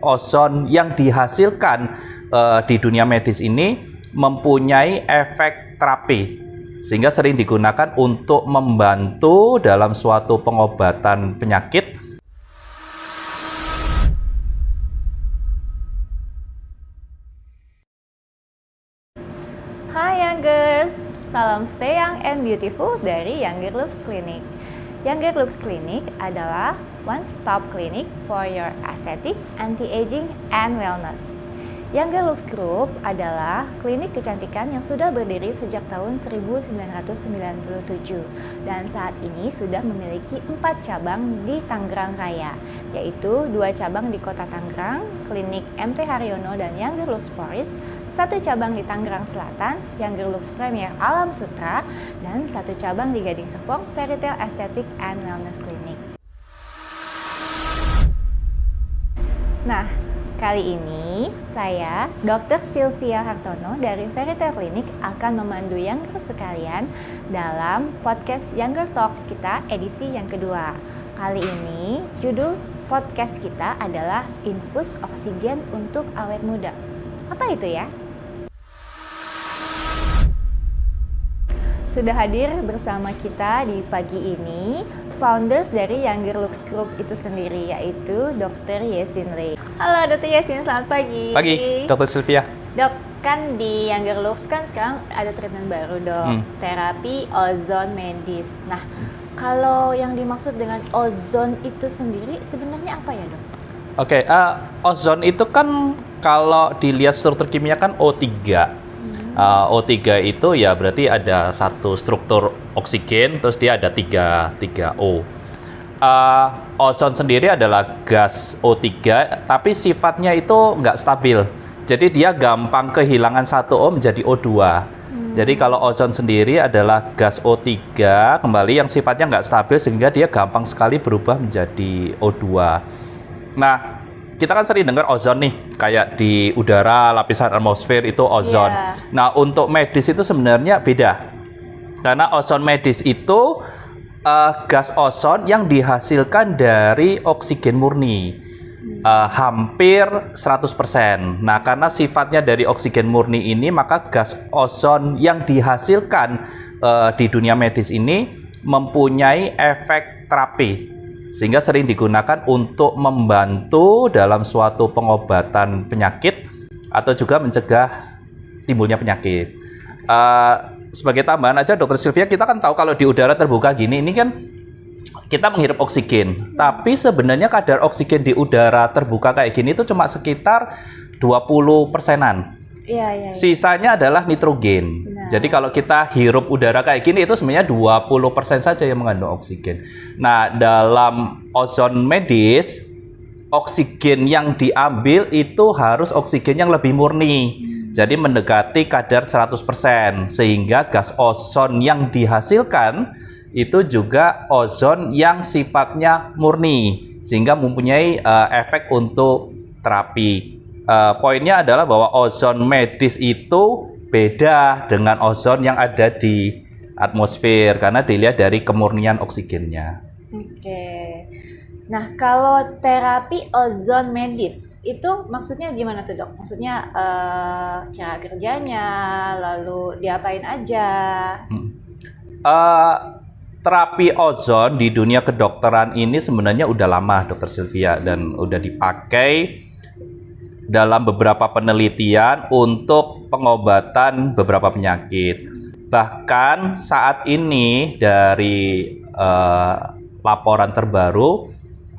Ozon yang dihasilkan di dunia medis ini mempunyai efek terapi, sehingga sering digunakan untuk membantu dalam suatu pengobatan penyakit. Hai Youngers, salam stay young and beautiful dari Younger Looks Clinic. Younger Looks Clinic adalah one-stop clinic for your aesthetic, anti-aging, and wellness. Younger Looks Group adalah klinik kecantikan yang sudah berdiri sejak tahun 1997 dan saat ini sudah memiliki 4 cabang di Tangerang Raya, yaitu 2 cabang di Kota Tangerang, klinik MT Haryono dan Younger Looks Paris, 1 cabang di Tangerang Selatan, Younger Looks Premier Alam Sutra, dan 1 cabang di Gading Serpong, Fairytale Aesthetic and Wellness Clinic. Nah, kali ini saya, Dr. Sylvia Hartono dari Fairytale Clinic akan memandu Younger sekalian dalam podcast Younger Talks kita edisi yang kedua. Kali ini judul podcast kita adalah Infus Oksigen untuk Awet Muda. Apa itu ya? Sudah hadir bersama kita di pagi ini founders dari Younger Looks Group itu sendiri, yaitu Dr. Yesin Lee. Halo Dr. Yesin, selamat pagi. Pagi, Dr. Sylvia. Dok, kan di Younger Looks kan sekarang ada treatment baru dok, terapi ozon medis. Nah, kalau yang dimaksud dengan ozon itu sendiri sebenarnya apa ya dok? Oke, ozon itu kan kalau dilihat struktur kimia kan O3. O3 itu ya berarti ada satu struktur oksigen, terus dia ada 3 O. Ozon sendiri adalah gas O3, tapi sifatnya itu nggak stabil. Jadi dia gampang kehilangan 1 O menjadi O2. Jadi kalau ozon sendiri adalah gas O3 kembali yang sifatnya nggak stabil, sehingga dia gampang sekali berubah menjadi O2. Nah, kita kan sering dengar ozon nih, kayak di udara, lapisan atmosfer itu ozon. Yeah. Nah, untuk medis itu sebenarnya beda. Karena ozon medis itu gas ozon yang dihasilkan dari oksigen murni. Hampir 100%. Nah, karena sifatnya dari oksigen murni ini, maka gas ozon yang dihasilkan di dunia medis ini mempunyai efek terapi, sehingga sering digunakan untuk membantu dalam suatu pengobatan penyakit atau juga mencegah timbulnya penyakit. Sebagai tambahan aja Dr. Sylvia, kita kan tahu kalau di udara terbuka gini, ini kan kita menghirup oksigen, tapi sebenarnya kadar oksigen di udara terbuka kayak gini itu cuma sekitar 20%-an. Iya. Sisanya adalah nitrogen. Nah. Jadi kalau kita hirup udara kayak gini itu sebenarnya 20% saja yang mengandung oksigen. Nah, dalam ozon medis, oksigen yang diambil itu harus oksigen yang lebih murni. Jadi mendekati kadar 100%, sehingga gas ozon yang dihasilkan itu juga ozon yang sifatnya murni, sehingga mempunyai efek untuk terapi. Poinnya adalah bahwa ozon medis itu beda dengan ozon yang ada di atmosfer karena dilihat dari kemurnian oksigennya. Oke. Nah, kalau terapi ozon medis itu maksudnya gimana tuh dok? Maksudnya cara kerjanya, lalu diapain aja? Terapi ozon di dunia kedokteran ini sebenarnya udah lama, Dr. Sylvia, dan udah dipakai dalam beberapa penelitian untuk pengobatan beberapa penyakit. Bahkan saat ini dari laporan terbaru,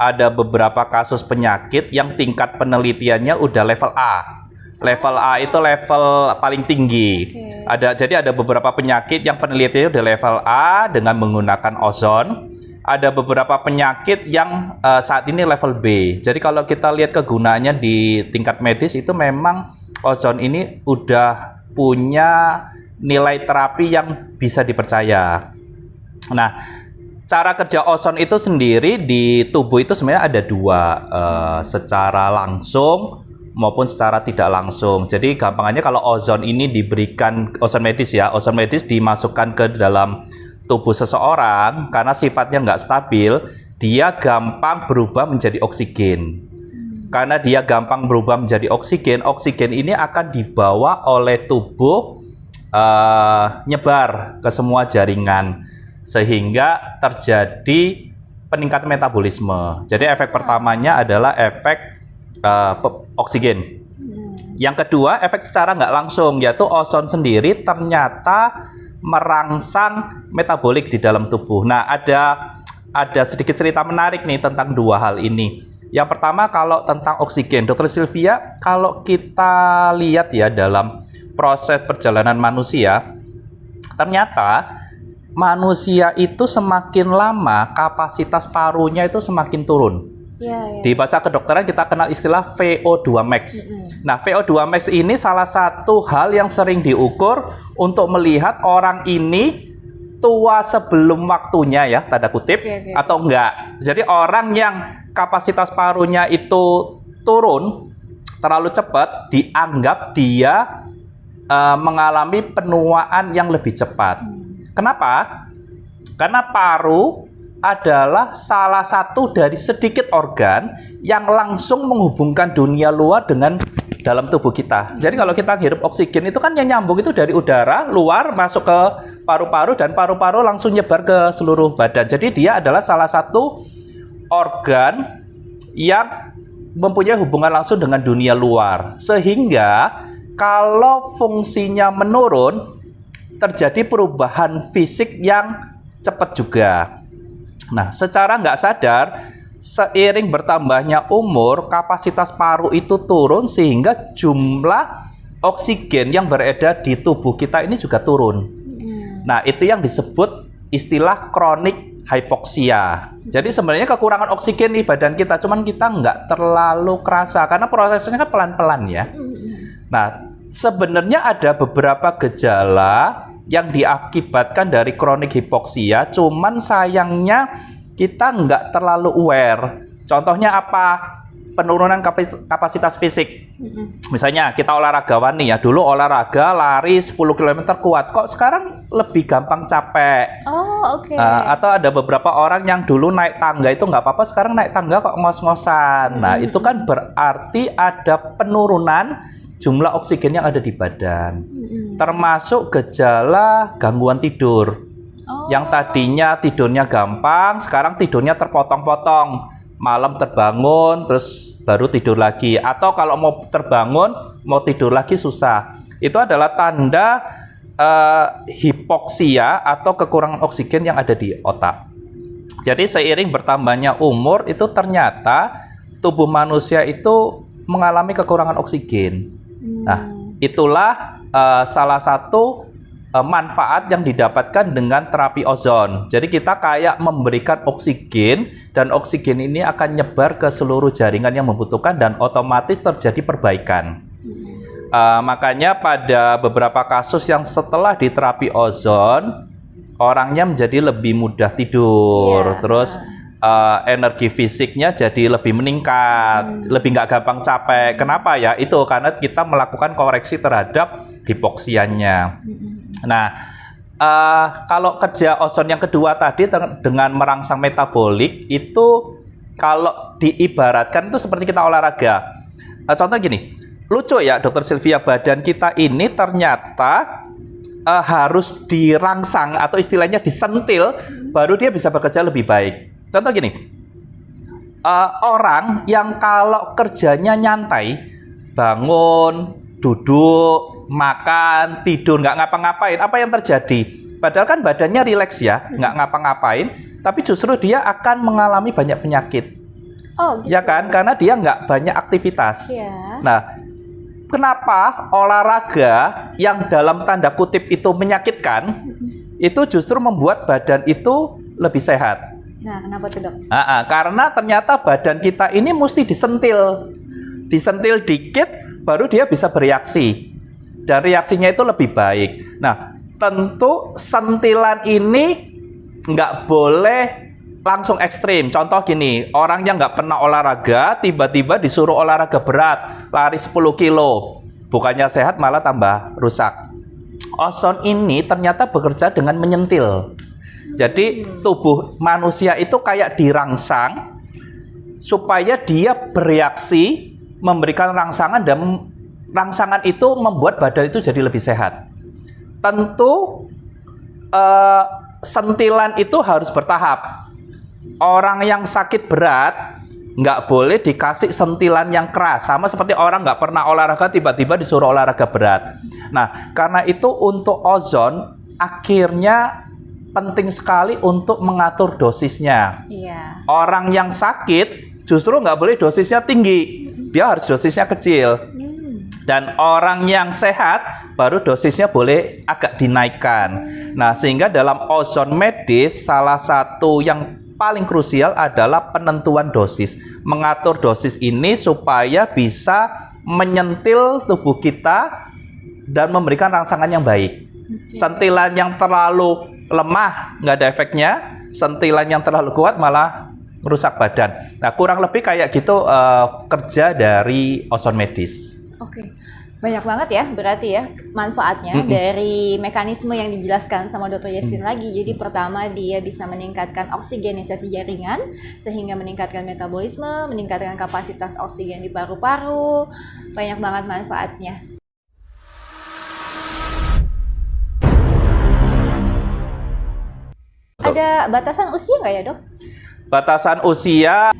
ada beberapa kasus penyakit yang tingkat penelitiannya udah level A. Level A itu level paling tinggi. Okay. Jadi ada beberapa penyakit yang penelitiannya udah level A dengan menggunakan ozon. Ada beberapa penyakit yang saat ini level B. Jadi kalau kita lihat kegunaannya di tingkat medis itu memang ozon ini udah punya nilai terapi yang bisa dipercaya. Nah, cara kerja ozon itu sendiri di tubuh itu sebenarnya ada 2, secara langsung maupun secara tidak langsung. Jadi gampangannya kalau ozon ini diberikan, ozon medis dimasukkan ke dalam tubuh seseorang, karena sifatnya nggak stabil, dia gampang berubah menjadi oksigen. karena dia gampang berubah menjadi oksigen. Oksigen ini akan dibawa oleh tubuh nyebar ke semua jaringan sehingga terjadi peningkatan metabolisme. Jadi efek pertamanya adalah efek oksigen. Yang kedua, efek secara nggak langsung, yaitu ozon sendiri ternyata merangsang metabolik di dalam tubuh. Nah, ada sedikit cerita menarik nih tentang dua hal ini. Yang pertama, kalau tentang oksigen, Dr. Sylvia, kalau kita lihat ya dalam proses perjalanan manusia, ternyata manusia itu semakin lama kapasitas parunya itu semakin turun. Di bahasa kedokteran kita kenal istilah VO2 max. Nah, VO2 max ini salah satu hal yang sering diukur untuk melihat orang ini tua sebelum waktunya ya, tanda kutip, atau enggak. Jadi orang yang kapasitas parunya itu turun terlalu cepat, dianggap dia mengalami penuaan yang lebih cepat. Kenapa? Karena paru adalah salah satu dari sedikit organ yang langsung menghubungkan dunia luar dengan dalam tubuh kita. Jadi kalau kita hirup oksigen itu kan yang nyambung itu dari udara luar masuk ke paru-paru dan paru-paru langsung nyebar ke seluruh badan. Jadi dia adalah salah satu organ yang mempunyai hubungan langsung dengan dunia luar. Sehingga kalau fungsinya menurun, terjadi perubahan fisik yang cepat juga. Nah, secara nggak sadar, seiring bertambahnya umur, kapasitas paru itu turun sehingga jumlah oksigen yang beredar di tubuh kita ini juga turun. Nah, itu yang disebut istilah kronik hipoksia. Jadi sebenarnya kekurangan oksigen di badan kita, cuman kita nggak terlalu kerasa karena prosesnya kan pelan-pelan ya. Nah, sebenarnya ada beberapa gejala yang diakibatkan dari kronik hipoksia, cuman sayangnya kita nggak terlalu aware. Contohnya apa? Penurunan kapasitas fisik. Misalnya kita olahragawan nih ya, dulu olahraga lari 10 km kuat, kok sekarang lebih gampang capek. Atau ada beberapa orang yang dulu naik tangga itu nggak apa-apa, sekarang naik tangga kok ngos-ngosan. Nah, itu kan berarti ada penurunan jumlah oksigen yang ada di badan. Termasuk gejala gangguan tidur. Yang tadinya tidurnya gampang, sekarang tidurnya terpotong-potong. Malam terbangun, terus baru tidur lagi. Atau kalau mau terbangun, mau tidur lagi susah. Itu adalah tanda hipoksia atau kekurangan oksigen yang ada di otak. Jadi seiring bertambahnya umur, itu ternyata tubuh manusia itu mengalami kekurangan oksigen. Nah, itulah salah satu manfaat yang didapatkan dengan terapi ozon. Jadi kita kayak memberikan oksigen dan oksigen ini akan nyebar ke seluruh jaringan yang membutuhkan dan otomatis terjadi perbaikan. Makanya pada beberapa kasus yang setelah diterapi ozon, orangnya menjadi lebih mudah tidur, terus energi fisiknya jadi lebih meningkat, lebih nggak gampang capek. Kenapa ya? Itu karena kita melakukan koreksi terhadap hipoksianya. Nah, kalau kerja ozon yang kedua tadi dengan merangsang metabolik itu kalau diibaratkan itu seperti kita olahraga. Contoh gini, lucu ya Dr. Sylvia, badan kita ini ternyata harus dirangsang atau istilahnya disentil baru dia bisa bekerja lebih baik. Contoh gini, orang yang kalau kerjanya nyantai, bangun, duduk, makan, tidur, nggak ngapa-ngapain, apa yang terjadi? Padahal kan badannya rileks ya, nggak ngapa-ngapain, tapi justru dia akan mengalami banyak penyakit. Gitu. Ya kan? Karena dia nggak banyak aktivitas. Nah, kenapa olahraga yang dalam tanda kutip itu menyakitkan, itu justru membuat badan itu lebih sehat. Nah, kenapa tuh dok? Karena ternyata badan kita ini mesti disentil dikit, baru dia bisa bereaksi. Dan reaksinya itu lebih baik. Nah, tentu sentilan ini nggak boleh langsung ekstrim. Contoh gini, orang yang nggak pernah olahraga, tiba-tiba disuruh olahraga berat, lari 10 kilo. Bukannya sehat, malah tambah rusak. Ozon ini ternyata bekerja dengan menyentil. Jadi tubuh manusia itu kayak dirangsang supaya dia bereaksi memberikan rangsangan, dan rangsangan itu membuat badan itu jadi lebih sehat. Tentu sentilan itu harus bertahap. Orang yang sakit berat nggak boleh dikasih sentilan yang keras, sama seperti orang nggak pernah olahraga tiba-tiba disuruh olahraga berat. Nah, karena itu untuk ozon akhirnya penting sekali untuk mengatur dosisnya. Iya. Orang yang sakit justru nggak boleh dosisnya tinggi, dia harus dosisnya kecil. Dan orang yang sehat baru dosisnya boleh agak dinaikkan. Nah, sehingga dalam ozon medis salah satu yang paling krusial adalah penentuan dosis. Mengatur dosis ini supaya bisa menyentil tubuh kita dan memberikan rangsangan yang baik. Sentilan yang terlalu lemah nggak ada efeknya, sentilan yang terlalu kuat malah merusak badan. Nah, kurang lebih kayak gitu kerja dari ozon medis. Oke, banyak banget ya berarti ya manfaatnya dari mekanisme yang dijelaskan sama Dr. Yassin lagi. Jadi pertama dia bisa meningkatkan oksigenisasi jaringan sehingga meningkatkan metabolisme, meningkatkan kapasitas oksigen di paru-paru. Banyak banget manfaatnya. Ada batasan usia nggak ya, Dok? Batasan usia,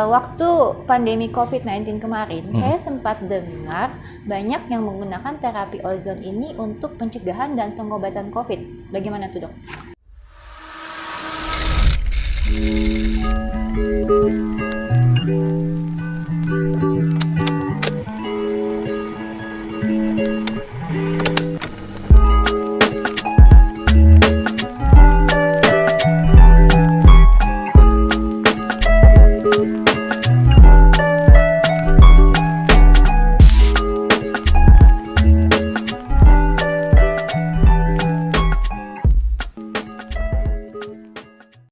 Waktu pandemi COVID-19 kemarin, saya sempat dengar banyak yang menggunakan terapi ozon ini untuk pencegahan dan pengobatan COVID. Bagaimana tuh, Dok?